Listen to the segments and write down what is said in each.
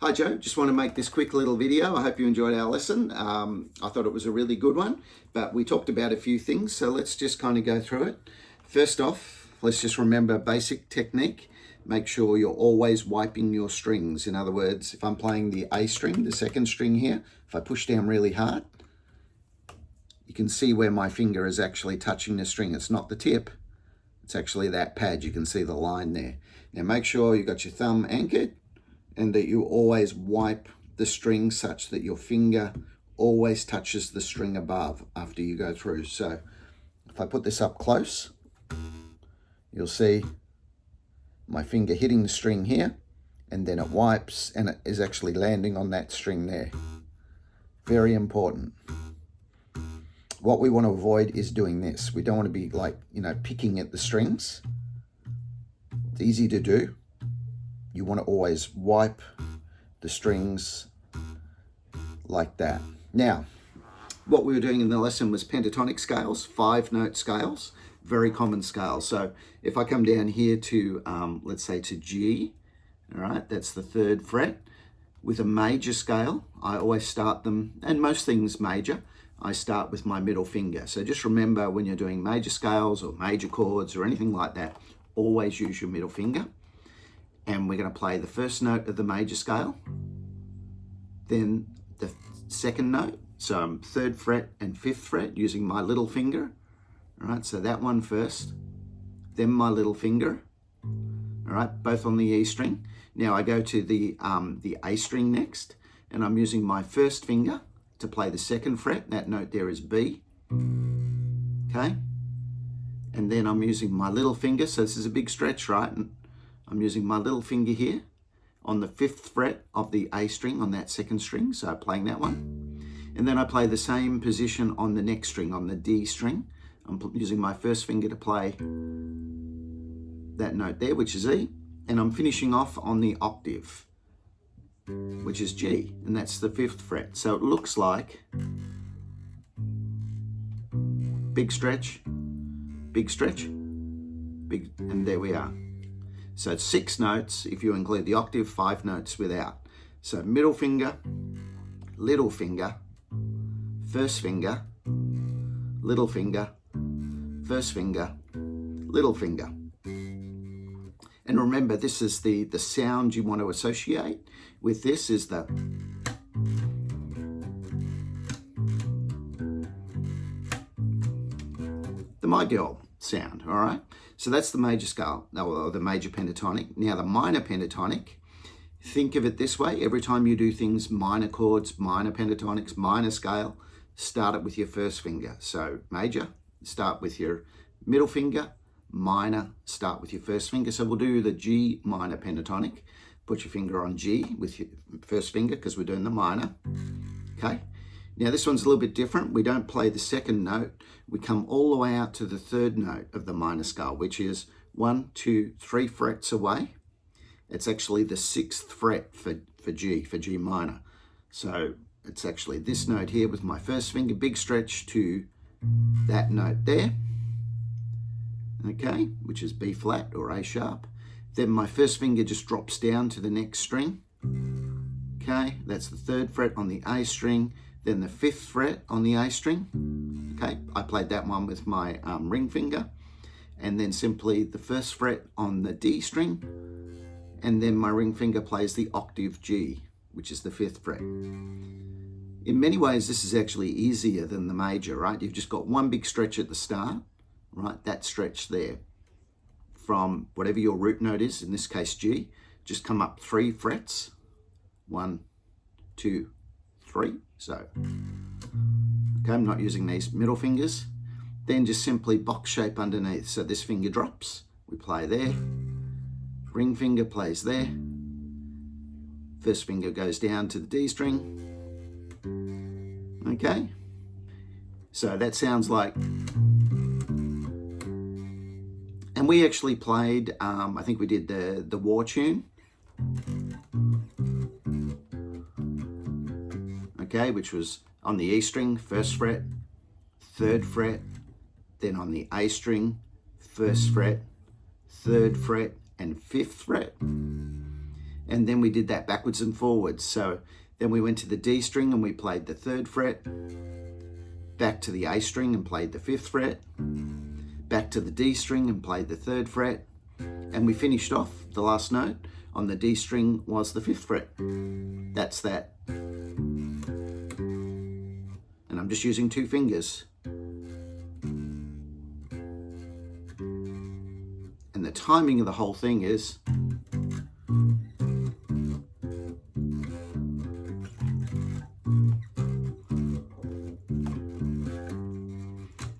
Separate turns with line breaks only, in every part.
Hi Joe, just want to make this quick little video. I hope you enjoyed our lesson. I thought it was a really good one, but we talked about a few things, so let's just kind of go through it. First off, let's just remember basic technique. Make sure you're always wiping your strings. In other words, if I'm playing the A string, the second string here, if I push down really hard, you can see where my finger is actually touching the string. It's not the tip, it's actually that pad. You can see the line there. Now make sure you got your thumb anchored and that you always wipe the string such that your finger always touches the string above after you go through. So if I put this up close, you'll see my finger hitting the string here, and then it wipes and it is actually landing on that string there. Very important. What we want to avoid is doing this. We don't want to be picking at the strings. It's easy to do. You want to always wipe the strings like that. Now, what we were doing in the lesson was pentatonic scales, 5-note scales, very common scales. So if I come down here to, let's say to G, all right, that's the 3rd fret. With a major scale, I always start them, and most things major, I start with my middle finger. So just remember when you're doing major scales or major chords or anything like that, always use your middle finger. And we're going to play the first note of the major scale, then the second note. So I'm 3rd fret and 5th fret using my little finger. All right, so that one first, then my little finger. All right, both on the E string. Now I go to the A string next, and I'm using my first finger to play the 2nd fret. That note there is B. Okay, and then I'm using my little finger. So this is a big stretch, right? And I'm using my little finger here on the 5th fret of the A string on that 2nd string, so playing that one. And then I play the same position on the next string, on the D string. I'm using my first finger to play that note there, which is E, and I'm finishing off on the octave, which is G, and that's the 5th fret. So it looks like big stretch, big stretch, big, and there we are. So 6 notes if you include the octave, 5 notes without. So middle finger, little finger, first finger, little finger, first finger, little finger. And remember, this is the sound you want to associate with. This is the my girl sound, all right? So that's the major scale, or the major pentatonic. Now the minor pentatonic, think of it this way. Every time you do things, minor chords, minor pentatonics, minor scale, start it with your first finger. So major, start with your middle finger. Minor, start with your first finger. So we'll do the G minor pentatonic. Put your finger on G with your first finger because we're doing the minor. Okay. Now this one's a little bit different. We don't play the 2nd note. We come all the way out to the 3rd note of the minor scale, which is 1, 2, 3 frets away. It's actually the 6th fret for G minor. So it's actually this note here with my first finger, big stretch to that note there. Okay, which is B flat or A sharp. Then my first finger just drops down to the next string. Okay, that's the 3rd fret on the A string, then the 5th fret on the A string. Okay, I played that one with my ring finger, and then simply the 1st fret on the D string, and then my ring finger plays the octave G, which is the 5th fret. In many ways, this is actually easier than the major, right? You've just got one big stretch at the start, right? That stretch there from whatever your root note is, in this case G, just come up 3 frets. 1, 2, 3. So, okay, I'm not using these middle fingers. Then just simply box shape underneath. So this finger drops, we play there. Ring finger plays there. First finger goes down to the D string. Okay, so that sounds like, and we actually played, I think we did the war tune. Okay, which was on the E string, 1st fret, 3rd fret, then on the A string, 1st fret, 3rd fret, and 5th fret. and then we did that backwards and forwards. So then we went to the D string and we played the 3rd fret, back to the A string and played the 5th fret, back to the D string and played the 3rd fret, and we finished off the last note on the D string was the 5th fret. That's that. And I'm just using 2 fingers. And the timing of the whole thing is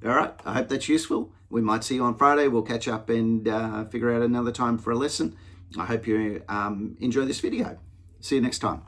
all right, I hope that's useful. We might see you on Friday. We'll catch up and figure out another time for a lesson. I hope you enjoy this video. See you next time.